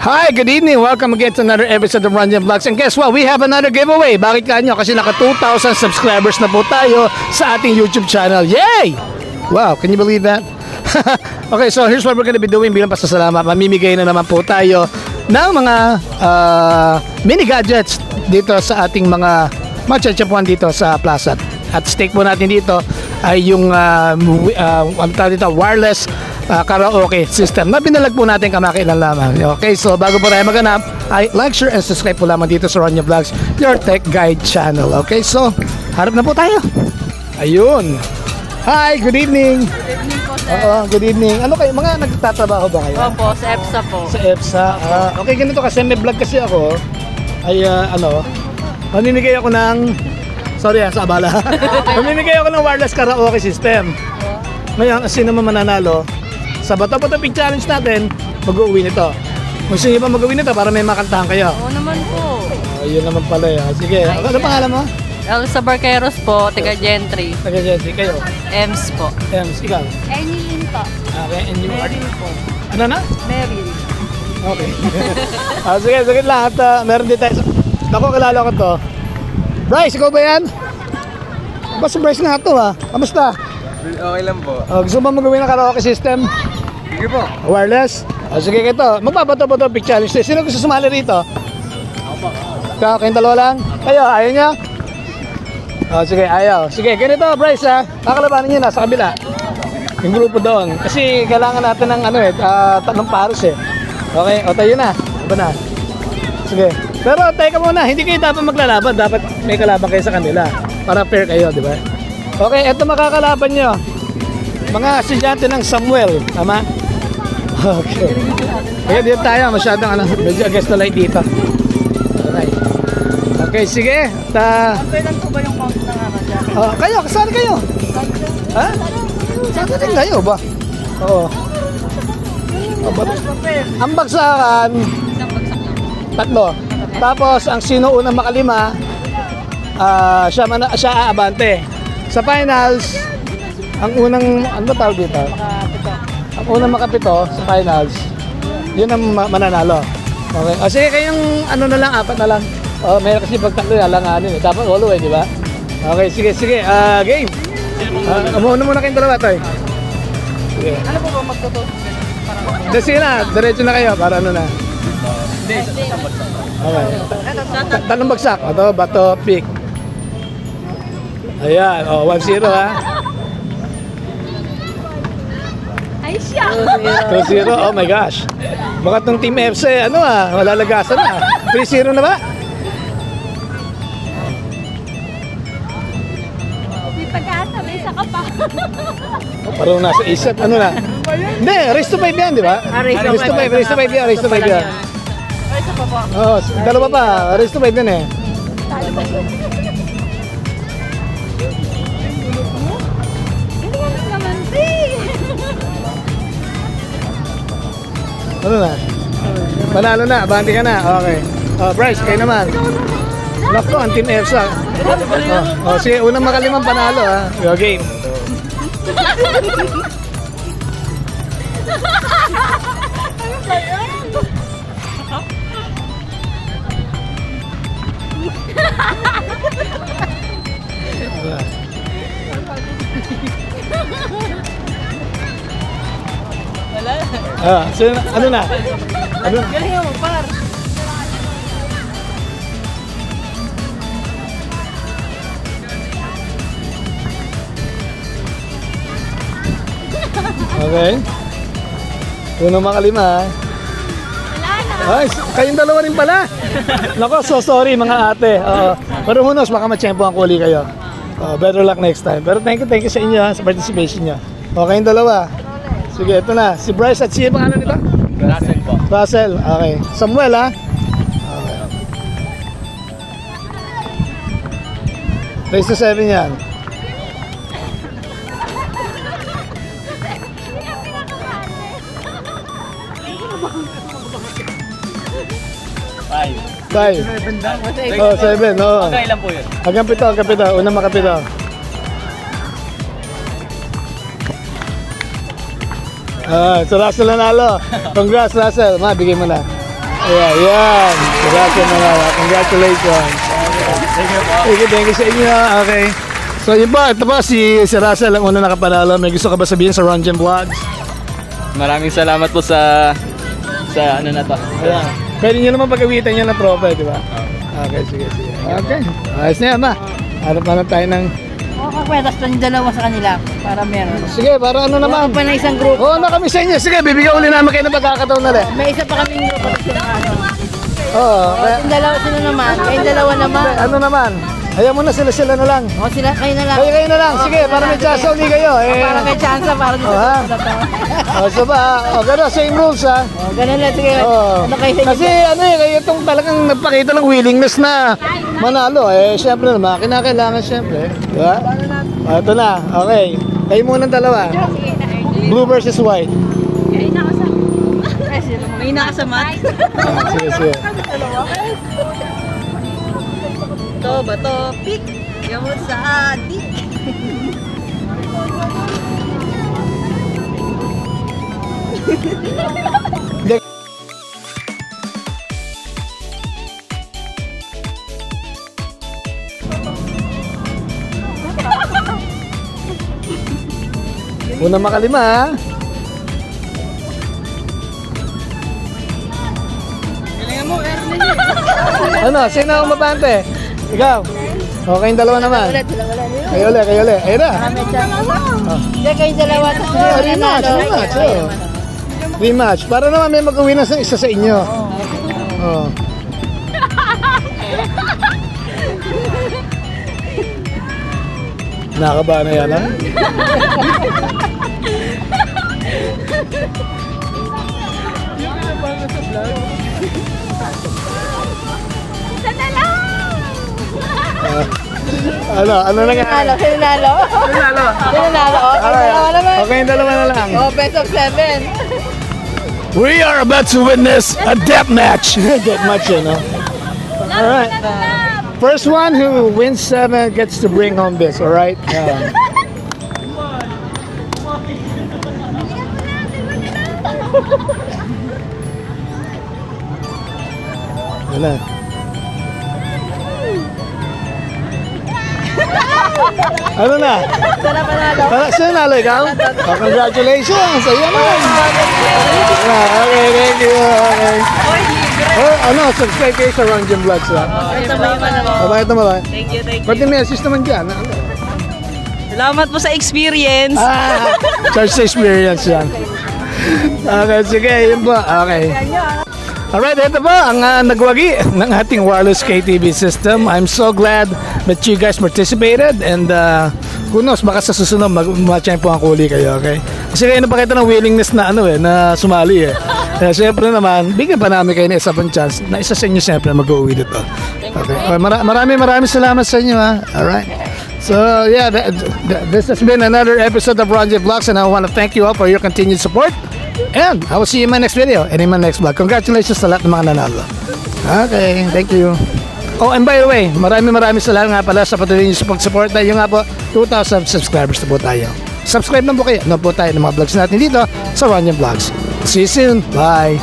Hi, good evening. Welcome again to another episode of Runyon Vlogs. And guess what? We have another giveaway. Bakit kanyo? Kasi naka 2,000 subscribers na po tayo sa ating YouTube channel. Yay! Wow, can you believe that? Okay, so here's what we're gonna be doing bilang pasasalamat. Mamimigay na naman po tayo ng mga mini gadgets dito sa ating mga matchatchapuan dito sa Plaza. At stake po natin dito ay yung wireless karaoke system na binalag po natin kamakailan lamang. Okay, so bago po tayo maganap, ay like, share, and subscribe po lamang dito sa Runyon Vlogs, your tech guide channel. Okay, so harap na po tayo. Ayun. Hi, good evening. Good evening po, sir. Oo, good evening. Ano kayo, mga nagtatrabaho ba kayo? Opo, sa EPSA po. Sa EPSA. Okay, ganito kasi may vlog kasi ako. Ay mamimigay ako ng sa abala. Mamimigay ako ng wireless karaoke system. Ngayon, sino man mananalo sa Bato-Bato Pig Challenge natin, mag-uwi nito. Kung sino pa mag-uwi nito para may makantahan kayo. Oo naman po. Yun naman pala yan. Sige, ano pangalan mo? Elsa Barqueros po, taga Gentry. Taga Jesse, kayo? Ems po. Ems, ikaw? Ennilyn po. Okay, and you are? Meryl po. Ano na? Meryl. Okay. Sige lang. At meron din tayo. Ako, kilala ko to. Bryce, ikaw ba yan? Basta Bryce nga to ha. Kamusta? Okay lang po. Gusto mo mag-uwi ng karaoke system? Sige po. Wireless? Sige ito. Magbabato-bato Pig Challenge. Sino gusto sumali rito? Ikaw, kayong dalawa lang? Kayo, ayaw niya? Sige, ayaw. Sige, ganito Bryce ha. Kakalabanin niyo na sa kabila. Yung grupo doon. Kasi kailangan natin ng tatlong paros eh. Okay, o tayo na. Iba na. Sige. Pero teka muna, hindi kayo dapat maglalaban. Dapat may kalaban kayo sa kanila. Para fair kayo, di ba? Okay, eto makakalaban nyo. Mga estudyante ng Samuel. Tama? Okay. Kaya dito tayo. Masyadong medyo against the light dito. Okay. Okay, sige. Kailan po ba yung count ng dyan? Kayo, kasali kayo. Ha? Saan din kayo ba? Oo. Ang bagsakan, tatlo. Tapos, ang sino unang makalima, siya aabante. Sa finals, ang unang, ano ba tawag dito? Ang unang makapito sa finals, yun ang mananalo. Okay. Sige, kayong na lang, 4 na lang. Meron kasi pag tatlo alanganin eh. Dapat walo eh, di ba? Okay, sige. Game. Muna kayong dalawa, Toy. Sige. Ano po ba magtuto? Sige na, diretso na kayo para ano na. Okay. Talong bagsak. Ito, bato, pick. Ayan, 1-0 ha. Ay siya! 2-0, oh my gosh. Baka itong Team FC, malalagasan na. 3-0 na ba? May pag-asa, may isa ka pa. Parang nasa isip, na? Hindi, race to 5 yan, di ba? Race to 5 yan. Ay, isa pa po. Dalawa pa, race to 5 yan eh. Ano na? Panalo na, abante ka na. Okay. Bryce, kayo naman. Nako, ang Team EPSA. Sige, unang makalimang panalo ha. Your game. So, ano na? Galing mo, par. Okay. Unang makalima ha. Ay, kayong dalawa rin pala. Nako, so sorry mga ate. Pero hunos, baka matsyempo ang kuli kayo. Better luck next time. Pero thank you sa inyo sa participation nyo. Okay, kayong dalawa. Sige, ito na. Si Bryce at si pangalan nito? Russell po. Russell, okay. Samuel ha? Okay. Race to 7 yan. Five. 7. Okay lang po yun. Hanggang 7. Unang makapito. So Russell nanalo. Congrats Russell. Bigay mo na. Ayan, yan. Congratulations naman. Congratulations. Thank you sa inyo. Okay. So yun ba, ito ba si Russell ang una nakapanalo. May gusto ka ba sabihin sa Ron Jem Vlogs? Maraming salamat po sa ano na to. Ayan. Pwede nyo naman pag-awitan nyo ng tropa, di ba? Okay, sige. Okay. Ayos na yan, ma. Hanap tayo ng... Pwedas pa yung dalawa sa kanila para meron. Sige, para ano naman. Pa na isang grupo. Oo, na kami sa inyo. Sige, bibigyan uli namin kayo ng pagkakataon na rin. May isa pa kaming grupo na sila. Oo. Yung dalawa sila naman. Yung dalawa naman. Ano naman? Ayaw mo na sila na lang. O sila, kayo na lang. Kayo na lang. Sige, para may chance uli kayo. Para may chance, para dito ha? So ba, gano'n, same rules ha. Ganun lang, sige. Ano kayo sa Kasi ano kayo itong talagang nagpakita ng willingness na manalo. Siyempre naman, kinakailangan siyempre. Diba? Ito na, okay. Kayo muna ng dalawa. Blue versus white. May nakasamat. Sige. Ito ba to? Pick! Yung sa adik. Una makalima ha. Galingan mo, Ano, sino ang mabante? Ikaw? Okay yung dalawa naman. Kayo ulit. Ayun na. Hindi, kayong dalawa. Rematch. Rematch. Para naman may mag-uwi na sa isa sa inyo. Oh. Nakakaba na yan, ha? Ano na nga? Sinanalo. Okay, yung dalawa na lang. Oh, best of 7. We are about to witness a death match. Death match, you know. All right. First one who wins 7 gets to bring home this. All right. Wala. Ano na? Sana panalo. Sino nalo ikaw? Oh, congratulations! Ayan na! Okay, thank you. Okay. Subscribe kayo sa Ron Jem Vlogs. Ito ba yung ano? Bakit naman? Thank you. Pati may assist naman dyan. Salamat po sa experience. Charge sa experience yan. Okay, sige, yun po. Okay. Alright, ito ba ang nagwagi ng ating wireless KTV system. I'm so glad that you guys participated and who knows, baka sa susunod mag-matchain po ang kuli kayo, okay? Kasi kayo napakita ng willingness na na sumali Kaya siyempre naman, bigyan pa namin kayo ng isa pang chance na isa sa inyo siyempre mag-uwi dito. Okay. Maraming salamat sa inyo ha. Alright. So yeah, this has been another episode of Ron Jem Vlogs and I want to thank you all for your continued support. And I will see you in my next video and in my next vlog. Congratulations sa lahat ng mga nanalo. Okay, thank you. Oh, and by the way, maraming salamat nga pala sa patuloy niyo sa pag-support. Dahil nga po, 2,000 subscribers na po tayo. Subscribe na po kayo. Ano po tayo ng mga vlogs natin dito sa Ron Jem Vlogs. See you soon. Bye.